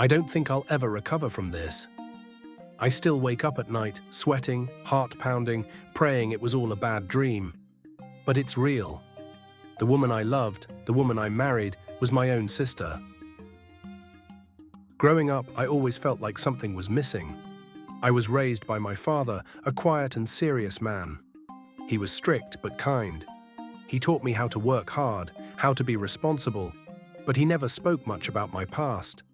I don't think I'll ever recover from this. I still wake up at night, sweating, heart pounding, praying it was all a bad dream. But it's real. The woman I loved, the woman I married, was my own sister. Growing up, I always felt like something was missing. I was raised by my father, a quiet and serious man. He was strict but kind. He taught me how to work hard, how to be responsible, but he never spoke much about my past.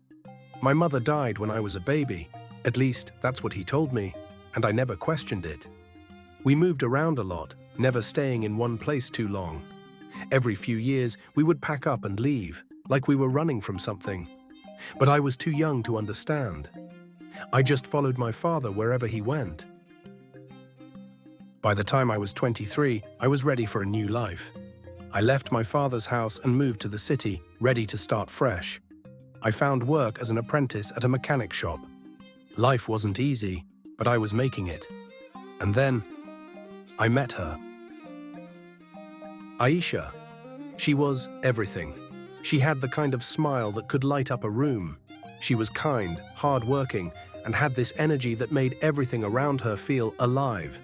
My mother died when I was a baby. At least, that's what he told me, and I never questioned it. We moved around a lot, never staying in one place too long. Every few years, we would pack up and leave, like we were running from something. But I was too young to understand. I just followed my father wherever he went. By the time I was 23, I was ready for a new life. I left my father's house and moved to the city, ready to start fresh. I found work as an apprentice at a mechanic shop. Life wasn't easy, but I was making it. And then, I met her. Aisha. She was everything. She had the kind of smile that could light up a room. She was kind, hard-working, and had this energy that made everything around her feel alive.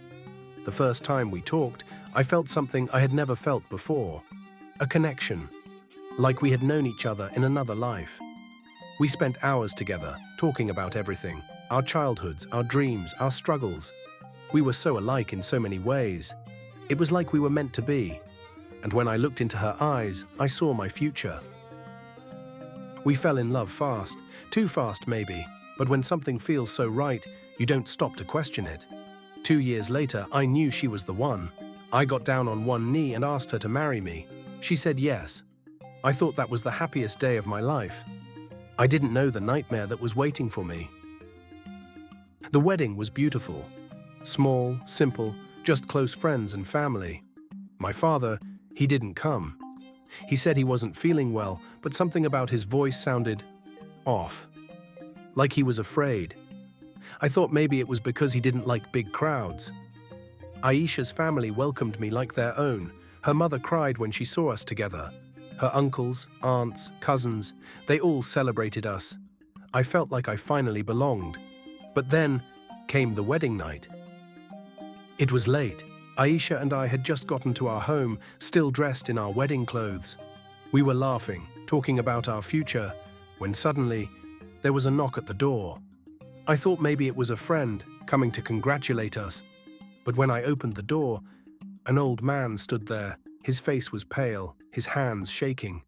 The first time we talked, I felt something I had never felt before. A connection. Like we had known each other in another life. We spent hours together, talking about everything. Our childhoods, our dreams, our struggles. We were so alike in so many ways. It was like we were meant to be. And when I looked into her eyes, I saw my future. We fell in love fast, too fast maybe, but when something feels so right, you don't stop to question it. 2 years later, I knew she was the one. I got down on one knee and asked her to marry me. She said yes. I thought that was the happiest day of my life. I didn't know the nightmare that was waiting for me. The wedding was beautiful. Small, simple, just close friends and family. My father, he didn't come. He said he wasn't feeling well, but something about his voice sounded off. Like he was afraid. I thought maybe it was because he didn't like big crowds. Aisha's family welcomed me like their own. Her mother cried when she saw us together. Her uncles, aunts, cousins, they all celebrated us. I felt like I finally belonged. But then came the wedding night. It was late. Aisha and I had just gotten to our home, still dressed in our wedding clothes. We were laughing, talking about our future, when suddenly there was a knock at the door. I thought maybe it was a friend coming to congratulate us. But when I opened the door, an old man stood there. His face was pale, his hands shaking.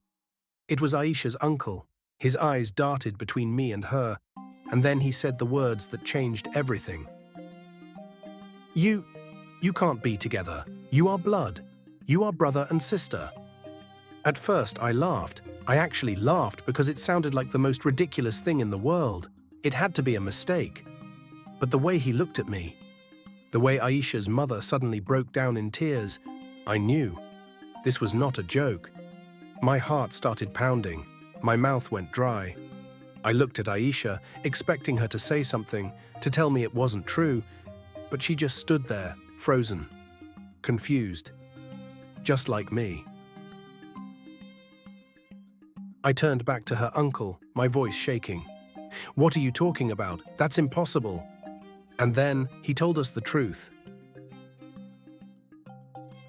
It was Aisha's uncle. His eyes darted between me and her, and then he said the words that changed everything. You can't be together. You are blood. You are brother and sister. At first, I laughed. I actually laughed because it sounded like the most ridiculous thing in the world. It had to be a mistake. But the way he looked at me, the way Aisha's mother suddenly broke down in tears, I knew. This was not a joke. My heart started pounding. My mouth went dry. I looked at Aisha, expecting her to say something, to tell me it wasn't true, but she just stood there, frozen, confused, just like me. I turned back to her uncle, my voice shaking. "What are you talking about? That's impossible." And then he told us the truth.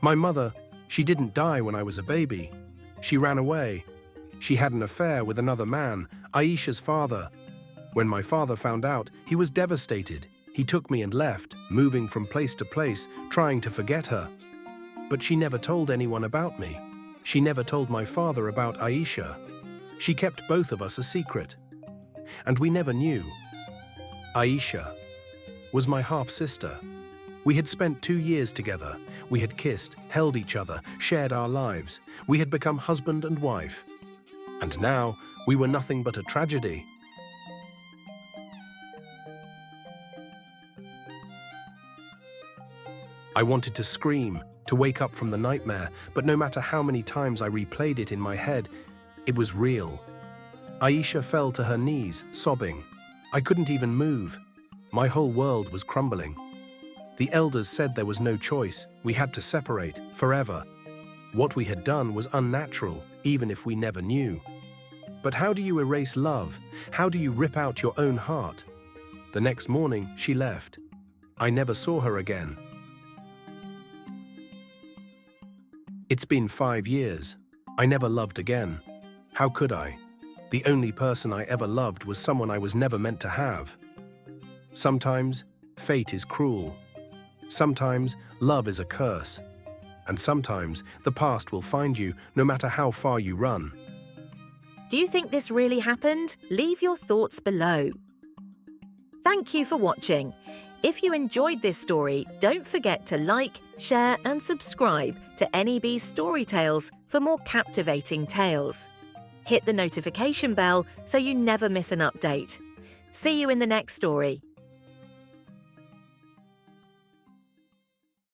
My mother, she didn't die when I was a baby. She ran away. She had an affair with another man, Aisha's father. When my father found out, he was devastated. He took me and left, moving from place to place, trying to forget her. But she never told anyone about me. She never told my father about Aisha. She kept both of us a secret. And we never knew. Aisha was my half-sister. We had spent 2 years together. We had kissed, held each other, shared our lives. We had become husband and wife. And now, we were nothing but a tragedy. I wanted to scream, to wake up from the nightmare, but no matter how many times I replayed it in my head, it was real. Aisha fell to her knees, sobbing. I couldn't even move. My whole world was crumbling. The elders said there was no choice. We had to separate, forever. What we had done was unnatural, even if we never knew. But how do you erase love? How do you rip out your own heart? The next morning, she left. I never saw her again. It's been 5 years. I never loved again. How could I? The only person I ever loved was someone I was never meant to have. Sometimes, fate is cruel. Sometimes, love is a curse. And sometimes, the past will find you no matter how far you run. Do you think this really happened? Leave your thoughts below. Thank you for watching. If you enjoyed this story, don't forget to like, share and subscribe to NEB'S Story Tales for more captivating tales. Hit the notification bell so you never miss an update. See you in the next story.